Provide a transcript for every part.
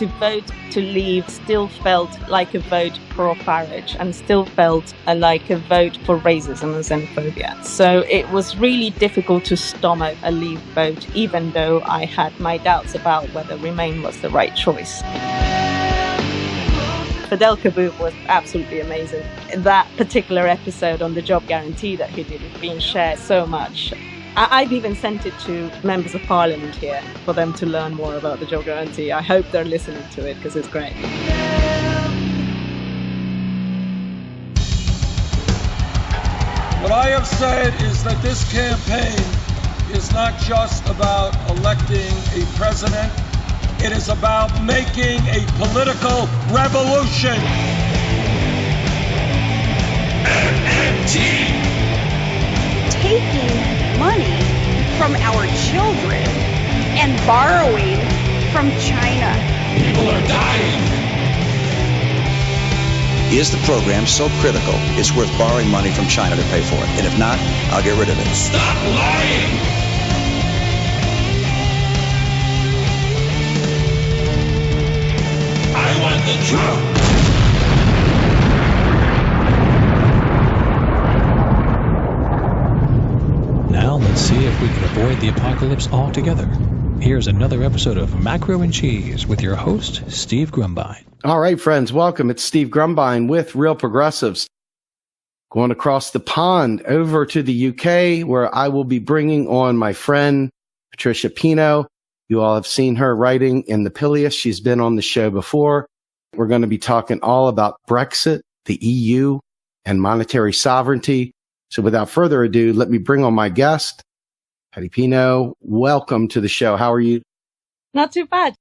to vote to leave still felt like a vote for Farage and still felt like a vote for racism and xenophobia. So it was really difficult to stomach a leave vote, even though I had my doubts about whether Remain was the right choice. Fidel Kaboom was absolutely amazing. That particular episode on the job guarantee that he did is being shared so much. I've even sent it to members of parliament here for them to learn more about the job guarantee. I hope they're listening to it because it's great. What I have said is that this campaign is not just about electing a president. It is about making a political revolution. MMT. Taking money from our children and borrowing from China. People are dying. Is the program so critical it's worth borrowing money from China to pay for it? And if not, I'll get rid of it. Stop lying! I want the truth! Now let's see if we can avoid the apocalypse altogether. Here's another episode of Macro and Cheese with your host, Steve Grumbine. All right, friends, welcome. It's Steve Grumbine with Real Progressives. Going across the pond over to the UK, where I will be bringing on my friend, Patricia Pino. You all have seen her writing in the Pilius. She's been on the show before. We're going to be talking all about Brexit, the EU, and monetary sovereignty. So without further ado, let me bring on my guest, Patty Pino. Welcome to the show. How are you? Not too bad.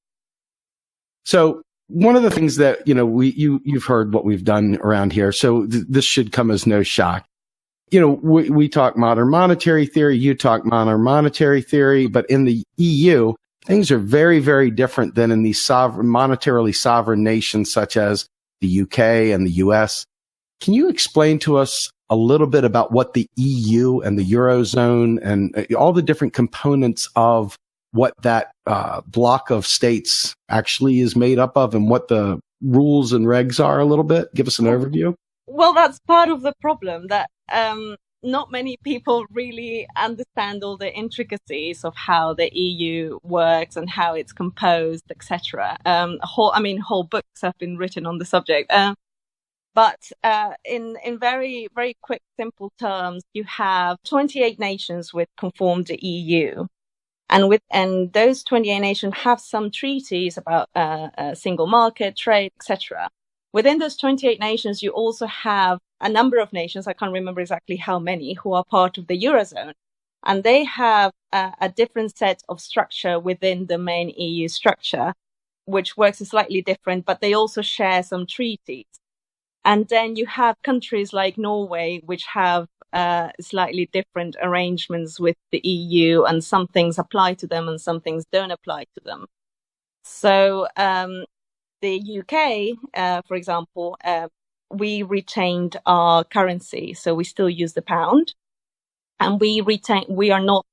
So one of the things that, you've heard what we've done around here. So this should come as no shock. We talk modern monetary theory. You talk modern monetary theory. But in the EU, things are very, very different than in these monetarily sovereign nations such as the UK and the US. Can you explain to us a little bit about what the EU and the eurozone and all the different components of what that block of states actually is made up of and what the rules and regs are a little bit? Give us an overview. Well, that's part of the problem, that not many people really understand all the intricacies of how the EU works and how it's composed, etc. Whole books have been written on the subject. But in very, very quick, simple terms, you have 28 nations which conform the EU. And those 28 nations have some treaties about single market, trade, etc. Within those 28 nations, you also have a number of nations, I can't remember exactly how many, who are part of the eurozone. And they have a different set of structure within the main EU structure, which works slightly different, but they also share some treaties. And then you have countries like Norway, which have slightly different arrangements with the EU, and some things apply to them and some things don't apply to them. So the UK, for example, we retained our currency, so we still use the pound, and we're not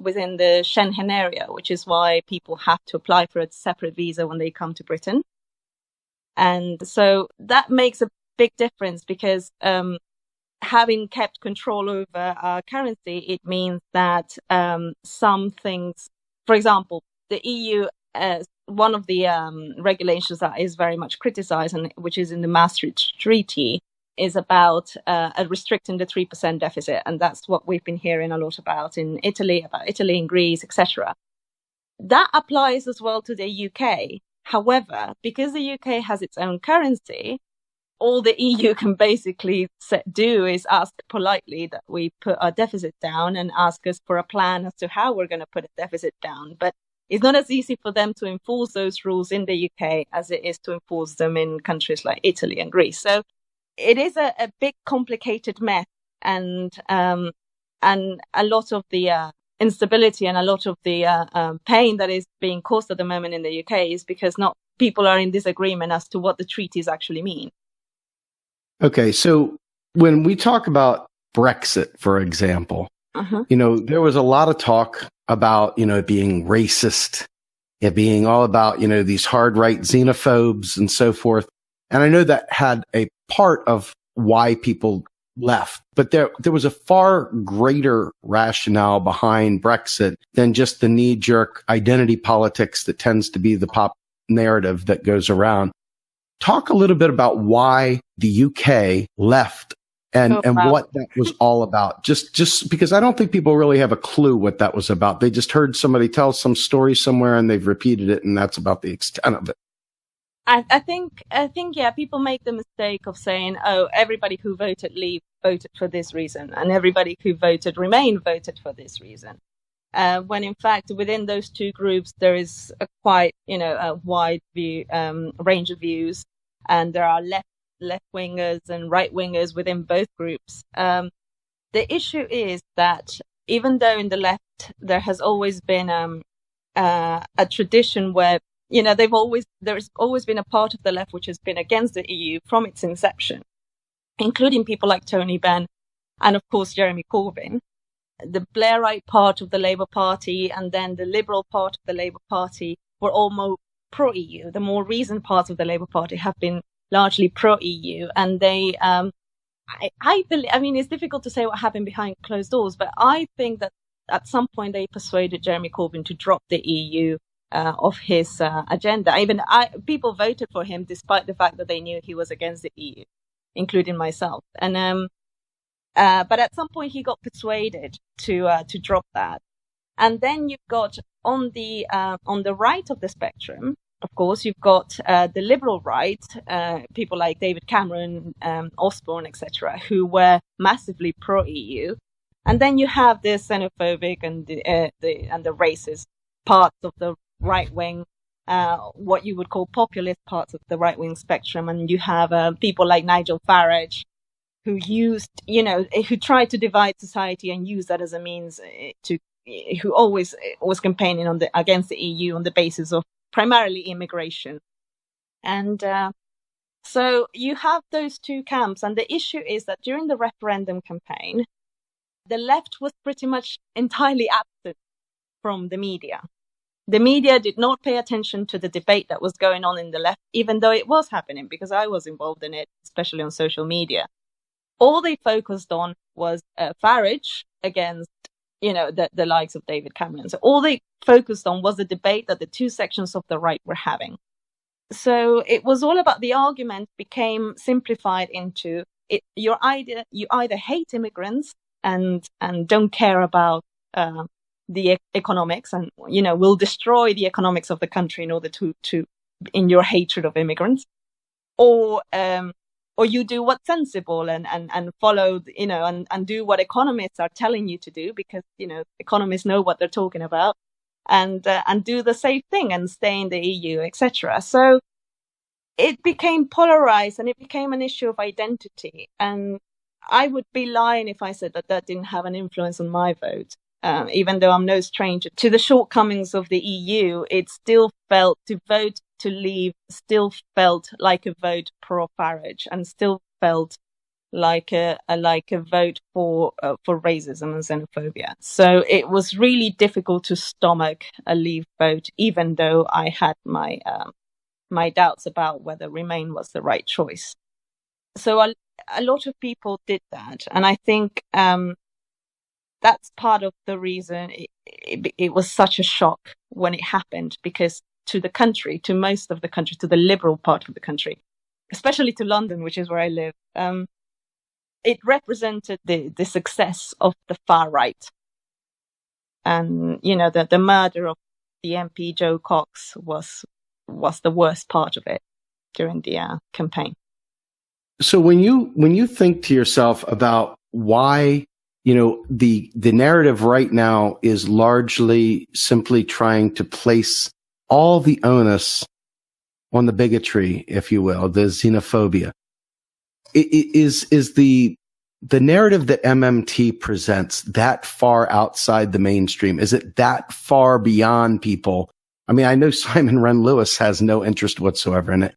within the Schengen area, which is why people have to apply for a separate visa when they come to Britain. And so that makes a big difference because having kept control over our currency, it means that some things, for example, the EU, one of the regulations that is very much criticized, and which is in the Maastricht Treaty, is about restricting the 3% deficit. And that's what we've been hearing a lot about in Italy, and Greece, etc. That applies as well to the UK. However, because the UK has its own currency, all the EU can basically do is ask politely that we put our deficit down and ask us for a plan as to how we're going to put a deficit down. But it's not as easy for them to enforce those rules in the UK as it is to enforce them in countries like Italy and Greece. So it is a big, complicated mess, and a lot of the instability and a lot of the pain that is being caused at the moment in the UK is because people are in disagreement as to what the treaties actually mean. Okay, so when we talk about Brexit, for example, there was a lot of talk about, it being racist it being all about, these hard right xenophobes and so forth. And I know that had a part of why people left, but there was a far greater rationale behind Brexit than just the knee-jerk identity politics that tends to be the pop narrative that goes around. Talk a little bit about why the UK left and what that was all about. Just because I don't think people really have a clue what that was about. They just heard somebody tell some story somewhere and they've repeated it, and that's about the extent of it. I think, yeah, people make the mistake of saying, oh, everybody who voted leave voted for this reason, and everybody who voted remain voted for this reason. When in fact, within those two groups, there is a quite, a wide view, range of views, and there are left-wingers and right-wingers within both groups. The issue is that even though in the left, there has always been a tradition where there's always been a part of the left which has been against the EU from its inception, including people like Tony Benn and, of course, Jeremy Corbyn. The Blairite part of the Labour Party and then the Liberal part of the Labour Party were all more pro-EU. The more recent parts of the Labour Party have been largely pro-EU. And they, I believe, it's difficult to say what happened behind closed doors, but I think that at some point they persuaded Jeremy Corbyn to drop the EU of his agenda. People voted for him despite the fact that they knew he was against the EU, including myself. And but at some point he got persuaded to drop that. And then you've got on the right of the spectrum, of course, you've got the liberal right, people like David Cameron, Osborne, etc., who were massively pro-EU. And then you have the xenophobic and the racist parts of the right wing, what you would call populist parts of the right wing spectrum, and you have people like Nigel Farage, who who tried to divide society and use that as a means who always was campaigning against the EU on the basis of primarily immigration, and so you have those two camps, and the issue is that during the referendum campaign, the left was pretty much entirely absent from the media. The media did not pay attention to the debate that was going on in the left, even though it was happening, because I was involved in it, especially on social media. All they focused on was Farage against, the likes of David Cameron. So all they focused on was the debate that the two sections of the right were having. So it was all about the argument became simplified into you either hate immigrants and don't care about the economics, and will destroy the economics of the country in order to in your hatred of immigrants, or you do what's sensible and follow and do what economists are telling you to do, because economists know what they're talking about, and do the safe thing and stay in the EU, etc. So it became polarized, and it became an issue of identity. And I would be lying if I said that didn't have an influence on my vote. Even though I'm no stranger to the shortcomings of the EU, it still felt to vote to leave still felt like a vote pro Farage, and still felt like a vote for racism and xenophobia. So it was really difficult to stomach a leave vote, even though I had my doubts about whether Remain was the right choice. So a lot of people did that, and I think that's part of the reason it was such a shock when it happened, because to the country, to most of the country, to the liberal part of the country, especially to London, which is where I live, it represented the success of the far right. And, the murder of the MP Joe Cox was the worst part of it during the campaign. So when you think to yourself about why the narrative right now is largely simply trying to place all the onus on the bigotry, if you will, the xenophobia, is the narrative that MMT presents that far outside the mainstream? Is it that far beyond people? I mean, I know Simon Wren Lewis has no interest whatsoever in it,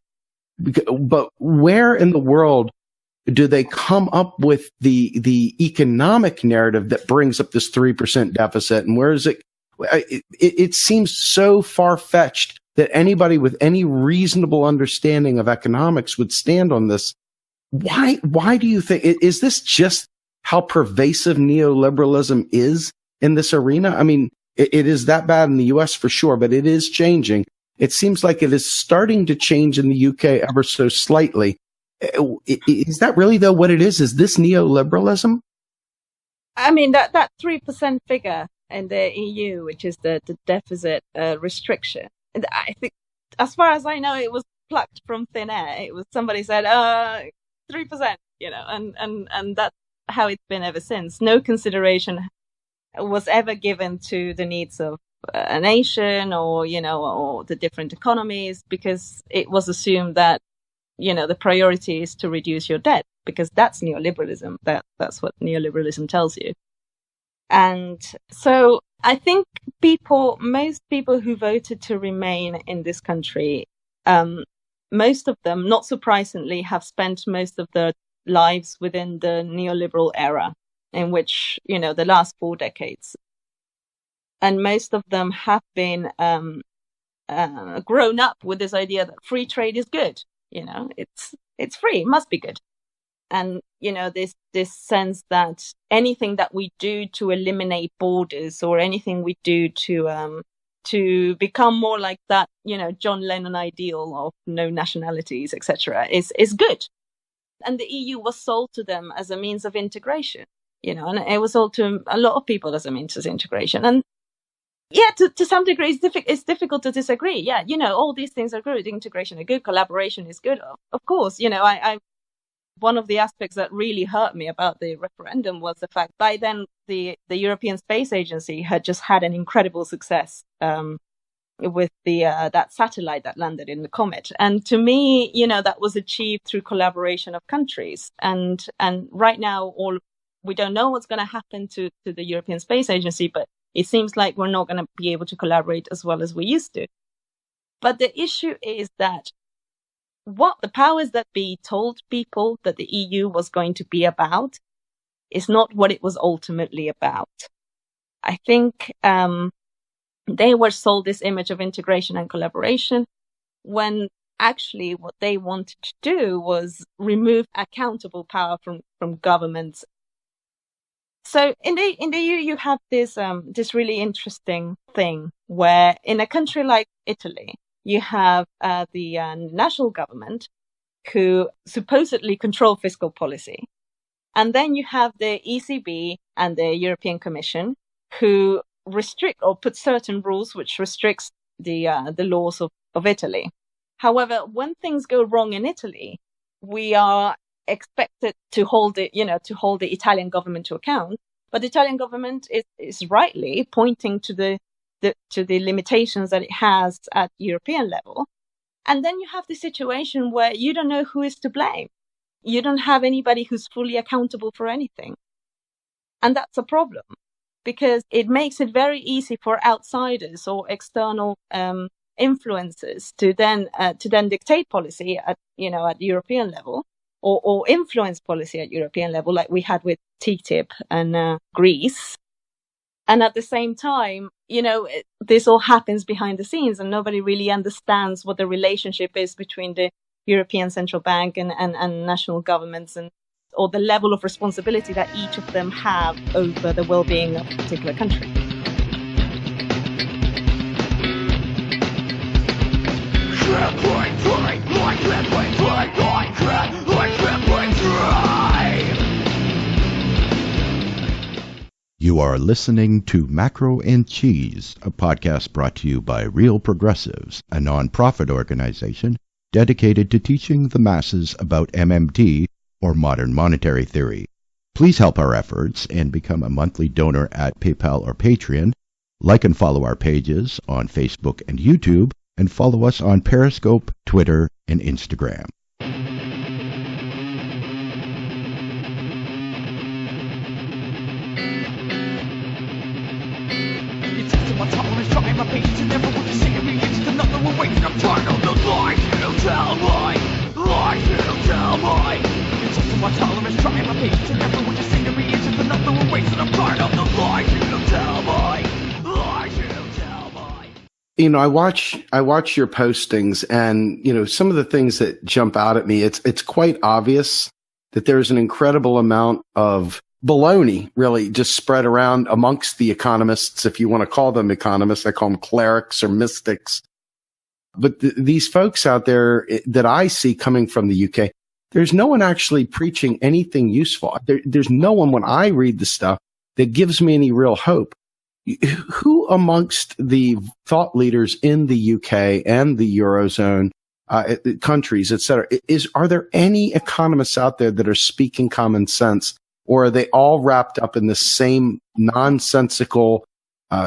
but where in the world do they come up with the economic narrative that brings up this 3% deficit? And where is it? It seems so far-fetched that anybody with any reasonable understanding of economics would stand on this. Why do you think, is this just how pervasive neoliberalism is in this arena? I mean, it is that bad in the US for sure, but it is changing. It seems like it is starting to change in the UK ever so slightly. Is that really, though, what it is? Is this neoliberalism? I mean, that 3% figure in the EU, which is the deficit restriction, and I think, as far as I know, it was plucked from thin air. It was somebody said 3%, and that's how it's been ever since. No consideration was ever given to the needs of a nation or the different economies, because it was assumed that, the priority is to reduce your debt, because that's neoliberalism. That's what neoliberalism tells you. And so I think most people who voted to remain in this country, most of them, not surprisingly, have spent most of their lives within the neoliberal era, in which, the last 4 decades. And most of them have been grown up with this idea that free trade is good. It's free, it must be good. And, this sense that anything that we do to eliminate borders, or anything we do to become more like that, John Lennon ideal of no nationalities, etc., is good. And the EU was sold to them as a means of integration, and it was sold to a lot of people as a means of integration. And yeah, to some degree, it's difficult to disagree. Yeah, all these things are good. Integration is good. Collaboration is good. Of course, I one of the aspects that really hurt me about the referendum was the fact by then the European Space Agency had just had an incredible success with that satellite that landed in the comet. And to me, that was achieved through collaboration of countries. And right now, we don't know what's going to happen to the European Space Agency, but it seems like we're not going to be able to collaborate as well as we used to. But the issue is that what the powers that be told people that the EU was going to be about is not what it was ultimately about. I think they were sold this image of integration and collaboration, when actually what they wanted to do was remove accountable power from governments. So in the EU, you have this really interesting thing where in a country like Italy, you have the national government who supposedly control fiscal policy. And then you have the ECB and the European Commission who restrict or put certain rules which restricts the laws of Italy. However, when things go wrong in Italy, we are expected to hold the Italian government to account. But the Italian government is rightly pointing to the limitations that it has at European level. And then you have the situation where you don't know who is to blame. You don't have anybody who's fully accountable for anything. And that's a problem, because it makes it very easy for outsiders or external influences to then dictate policy at European level, or influence policy at European level, like we had with TTIP and Greece. And at the same time, this all happens behind the scenes, and nobody really understands what the relationship is between the European Central Bank and national governments, or the level of responsibility that each of them have over the well-being of a particular country. You are listening to Macro and Cheese, a podcast brought to you by Real Progressives, a non-profit organization dedicated to teaching the masses about MMT, or modern monetary theory. Please help our efforts and become a monthly donor at PayPal or Patreon. Like and follow our pages on Facebook and YouTube, and follow us on Periscope, Twitter, and Instagram. My tolerance, trying my patience, and never want to see me. It's another one waiting. I'm tired of the lies you tell me. Lies you tell me. It's also my tolerance, trying my patience, and never want to see me. It's another one waiting. I'm tired of the lies you tell me. Lies you I watch your postings, and some of the things that jump out at me. It's quite obvious that there's an incredible amount of baloney, really, just spread around amongst the economists, if you want to call them economists. I call them clerics or mystics. But these folks out there that I see coming from the UK, there's no one actually preaching anything useful. There's no one, when I read the stuff, that gives me any real hope. Who amongst the thought leaders in the UK and the eurozone countries, et cetera, are there any economists out there that are speaking common sense, or are they all wrapped up in the same nonsensical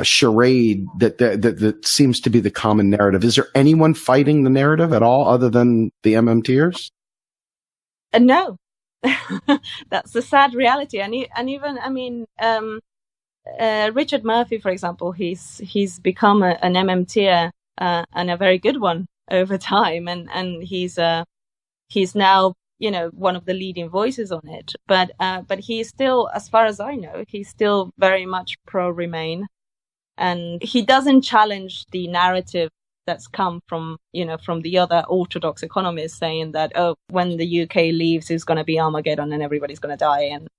charade that seems to be the common narrative? Is there anyone fighting the narrative at all other than the MMTers? No, that's the sad reality. And even, I mean, Richard Murphy, for example, he's become an MMTer and a very good one over time, and he's now one of the leading voices on it. But he's still, as far as I know, he's still very much pro Remain, and he doesn't challenge the narrative that's come from the other orthodox economists saying that, when the UK leaves, it's going to be Armageddon and everybody's going to die. And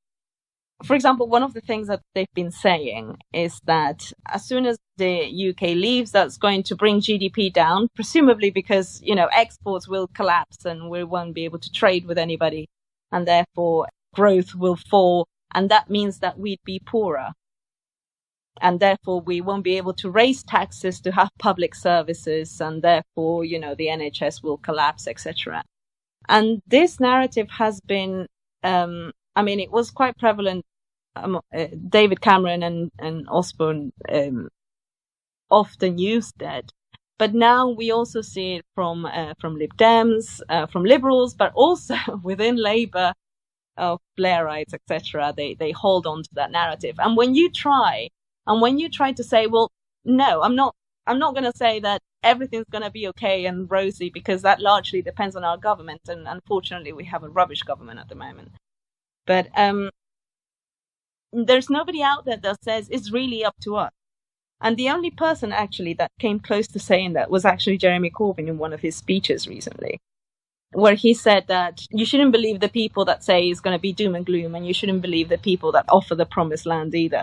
for example, one of the things that they've been saying is that as soon as the UK leaves, that's going to bring GDP down, presumably because, exports will collapse and we won't be able to trade with anybody, and therefore growth will fall. And that means that we'd be poorer. And therefore we won't be able to raise taxes to have public services, and therefore, the NHS will collapse, etc. And this narrative has been, it was quite prevalent. David Cameron and Osborne often used it, but now we also see it from Lib Dems, from Liberals, but also within Labour, of Blairites, etc. They hold on to that narrative. And when you try to say, well, no, I'm not going to say that everything's going to be okay and rosy, because that largely depends on our government, and unfortunately we have a rubbish government at the moment. But there's nobody out there that says it's really up to us. And the only person actually that came close to saying that was actually Jeremy Corbyn in one of his speeches recently, where he said that you shouldn't believe the people that say it's going to be doom and gloom, and you shouldn't believe the people that offer the promised land either.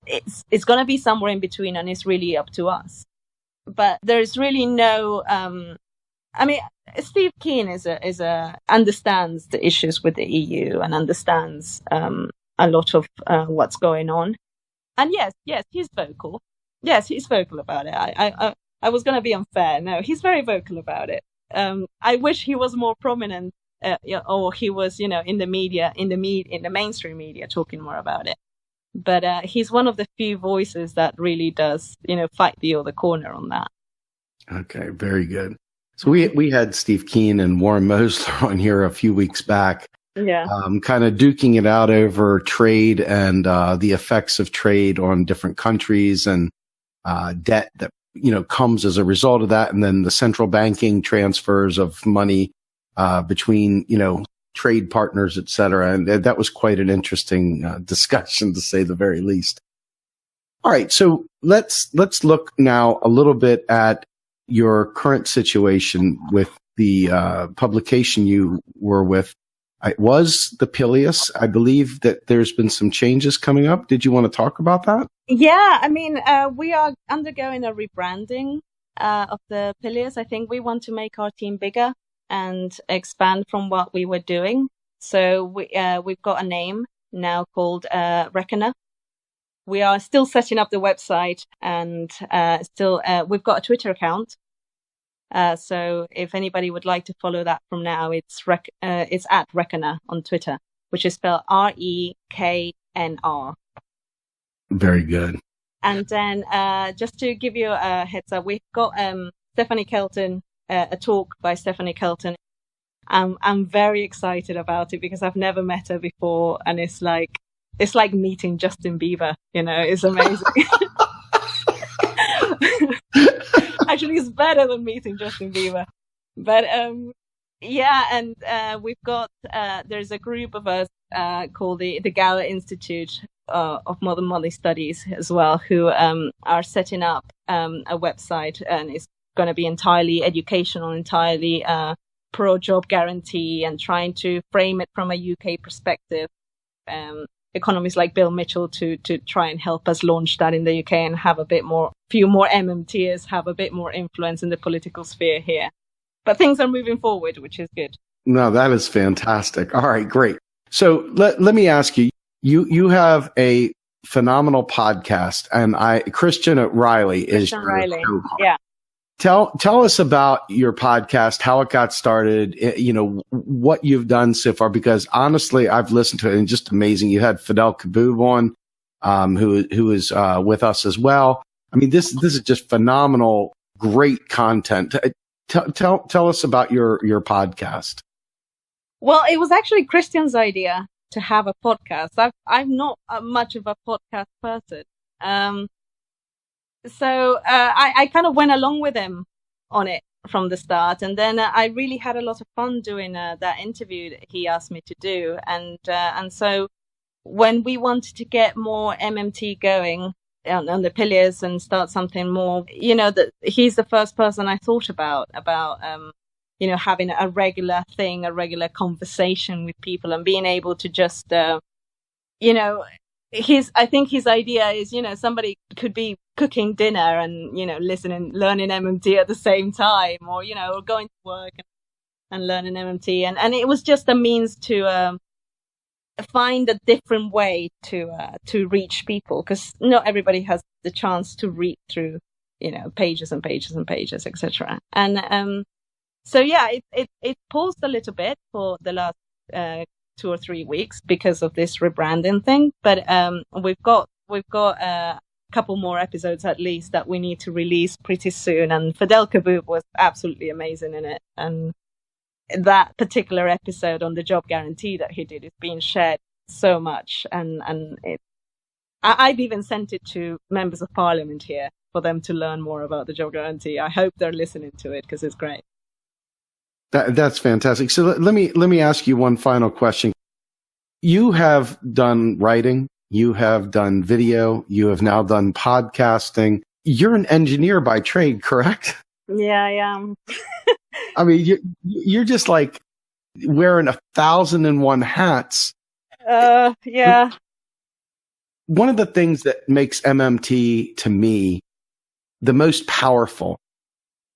It's going to be somewhere in between, and it's really up to us. But there's really no... Steve Keen understands the issues with the EU and understands a lot of what's going on. And yes, he's vocal. Yes, he's vocal about it. I was going to be unfair. No, he's very vocal about it. I wish he was more prominent, or he was, in the media, in the mainstream media, talking more about it. But he's one of the few voices that really does, fight the other corner on that. Okay, very good. So we had Steve Keen and Warren Mosler on here a few weeks back, kind of duking it out over trade and the effects of trade on different countries, and debt that comes as a result of that, and then the central banking transfers of money between trade partners, et cetera. And that was quite an interesting discussion, to say the very least. All right, so let's look now a little bit at your current situation with the publication you were with. It was the Pilius. I believe that there's been some changes coming up. Did you want to talk about that? Yeah, we are undergoing a rebranding of the Pilius. I think we want to make our team bigger and expand from what we were doing. So we've got a name now called Reckoner. We are still setting up the website, and we've got a Twitter account. So if anybody would like to follow that from now, it's at Reckoner on Twitter, which is spelled REKNR. Very good. And then just to give you a heads up, we've got Stephanie Kelton, a talk by Stephanie Kelton. I'm very excited about it because I've never met her before, and it's like meeting Justin Bieber. It's amazing. Actually, it's better than meeting Justin Bieber. But we've got there's a group of us called the Gower Institute, of Modern Money Studies as well, who are setting up a website, and it's going to be entirely educational, entirely pro-job guarantee, and trying to frame it from a UK perspective. Economists like Bill Mitchell to try and help us launch that in the UK and have few more MMTers have a bit more influence in the political sphere here. But things are moving forward, which is good. No, that is fantastic. All right, great. So let me ask you, you have a phenomenal podcast, and Christian Riley is your Riley. co-host. Yeah. Tell us about your podcast, how it got started, what you've done so far, because honestly, I've listened to it and just amazing. You had Fidel Kaboob on, who is with us as well. I mean, this is just phenomenal, great content. Tell us about your podcast. Well, it was actually Christian's idea to have a podcast. I'm not much of a podcast person. So I kind of went along with him on it from the start. And then I really had a lot of fun doing that interview that he asked me to do. And so when we wanted to get more MMT going on the pillars and start something more, that he's the first person I thought about having a regular thing, a regular conversation with people and being able to just, I think his idea is, somebody could be cooking dinner and, learning MMT at the same time, or, or going to work and learning MMT. And it was just a means to find a different way to reach people, because not everybody has the chance to read through, pages and pages and pages, etc. And so, yeah, it paused a little bit for the last 2 or 3 weeks because of this rebranding thing, but we've got a couple more episodes at least that we need to release pretty soon. And Fidel Kaboob was absolutely amazing in it, and that particular episode on the job guarantee that he did is being shared so much, and I've even sent it to members of parliament here for them to learn more about the job guarantee. I hope they're listening to it because it's great. That's fantastic. So let me ask you one final question. You have done writing, you have done video, you have now done podcasting. You're an engineer by trade, correct? Yeah, I am. I mean, you're just like wearing 1,001 hats. Yeah. One of the things that makes MMT to me the most powerful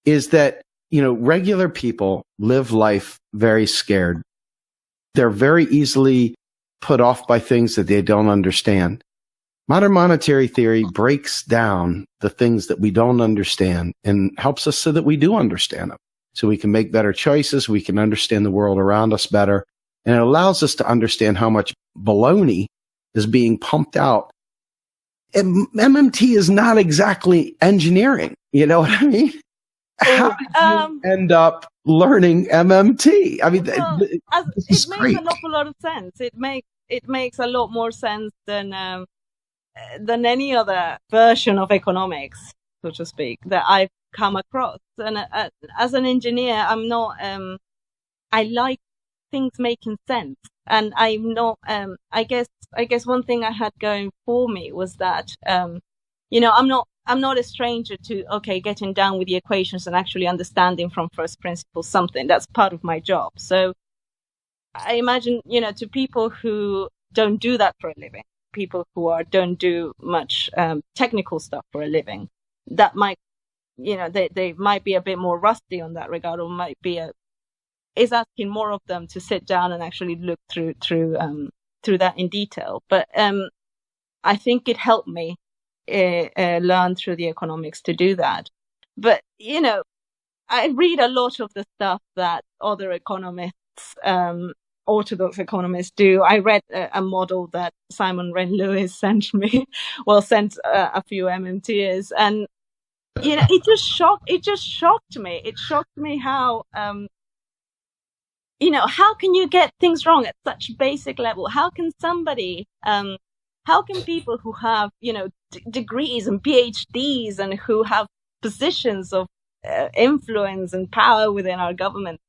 is that regular people live life very scared. They're very easily put off by things that they don't understand. Modern monetary theory breaks down the things that we don't understand and helps us so that we do understand them. So we can make better choices. We can understand the world around us better. And it allows us to understand how much baloney is being pumped out. And MMT is not exactly engineering. You know what I mean? How did you end up learning MMT? I mean, it makes an awful lot of sense. It makes a lot more sense than any other version of economics, so to speak, that I've come across. And as an engineer, I'm not. I like things making sense, and I'm not. I guess one thing I had going for me was that I'm not a stranger to, getting down with the equations and actually understanding from first principles something. That's part of my job. So I imagine, to people who don't do that for a living, people who don't do much technical stuff for a living, that might, they might be a bit more rusty on that regard, or might be is asking more of them to sit down and actually look through that in detail. But I think it helped me learn through the economics to do that. But I read a lot of the stuff that other economists, orthodox economists, do. I read a model that Simon Wren-Lewis sent me, sent a few MMTers, and it just shocked me. It shocked me how how can you get things wrong at such basic level? How can somebody how can people who have, degrees and PhDs and who have positions of influence and power within our government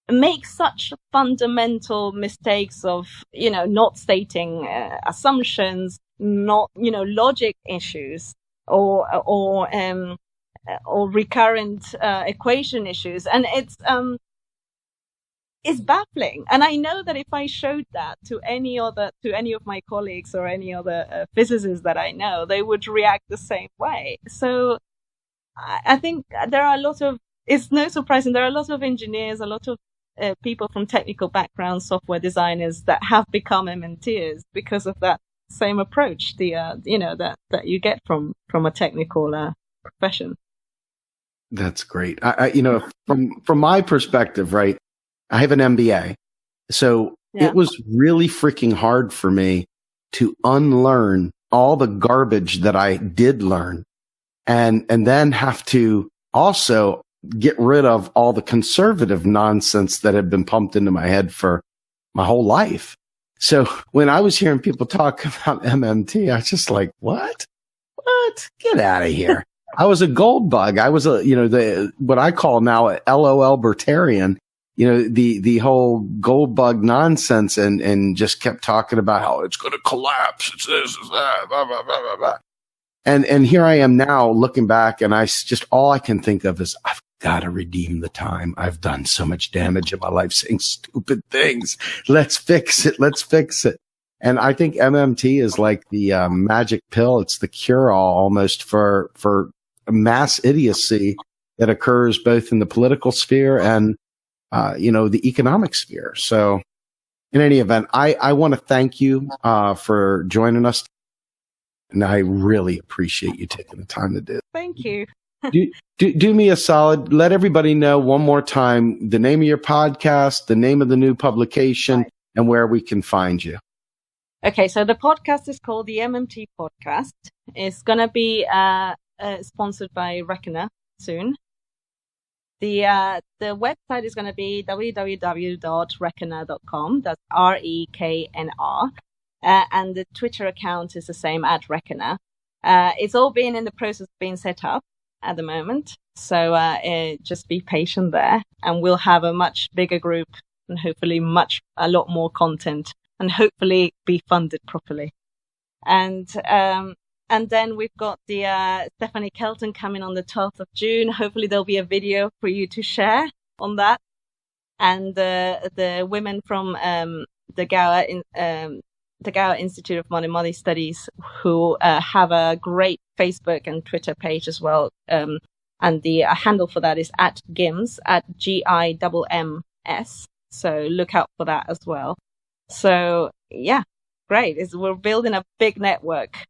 make such fundamental mistakes of, not stating assumptions, not, logic issues or recurrent equation issues. And it's baffling. And I know that if I showed that to any of my colleagues or any other physicists that I know, they would react the same way. So I think there are it's no surprising, there are a lot of engineers, a lot of people from technical backgrounds, software designers that have become MMTers because of that same approach, that you get from a technical profession. That's great. From my perspective, right, I have an MBA. So It was really freaking hard for me to unlearn all the garbage that I did learn and then have to also get rid of all the conservative nonsense that had been pumped into my head for my whole life. So when I was hearing people talk about MMT, I was just like, what? Get out of here. I was a gold bug. I was what I call now a LOL libertarian, the whole gold bug nonsense and just kept talking about how it's going to collapse. It's this, it's that, blah, blah, blah, blah, blah. And here I am now looking back, and all I can think of is I've got to redeem the time. I've done so much damage in my life saying stupid things. Let's fix it. And I think MMT is like the magic pill. It's the cure-all almost for mass idiocy that occurs both in the political sphere and, the economic sphere. So in any event, I want to thank you for joining us. And I really appreciate you taking the time to do it. Thank you. Do me a solid. Let everybody know one more time the name of your podcast, the name of the new publication, and where we can find you. Okay, so the podcast is called the MMT Podcast. It's going to be sponsored by Reckoner soon. The website is going to be www.reckoner.com. That's REKNR. And the Twitter account is the same, @Reckoner. It's all been in the process of being set up at the moment. So just be patient there, and we'll have a much bigger group and hopefully a lot more content, and hopefully be funded properly. And then we've got the Stephanie Kelton coming on the 12th of June. Hopefully there'll be a video for you to share on that. And the women from the Gower Institute of Modern Money Studies, who have a great Facebook and Twitter page as well. And the handle for that is @GIMS, @GIMMS. So look out for that as well. So yeah, great. We're building a big network.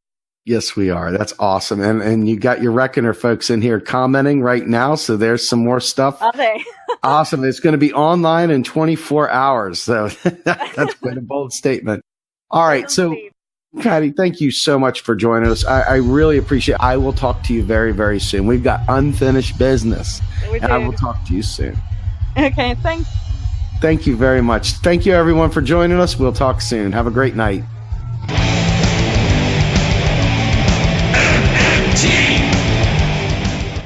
Yes, we are. That's awesome. And you got your Reckoner folks in here commenting right now. So there's some more stuff. Are they? Awesome. It's going to be online in 24 hours. So that's quite a bold statement. All right. So, Patty, thank you so much for joining us. I really appreciate it. I will talk to you very, very soon. We've got unfinished business. And I will talk to you soon. Okay. Thanks. Thank you very much. Thank you, everyone, for joining us. We'll talk soon. Have a great night.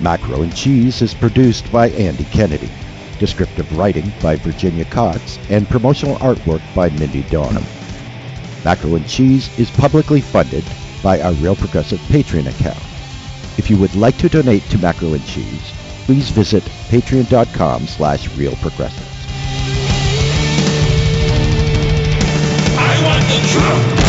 Macro and Cheese is produced by Andy Kennedy. Descriptive writing by Virginia Cox and promotional artwork by Mindy Donham. Macro and Cheese is publicly funded by our Real Progressive Patreon account. If you would like to donate to Macro and Cheese, please visit patreon.com/realprogressives. I want the truth.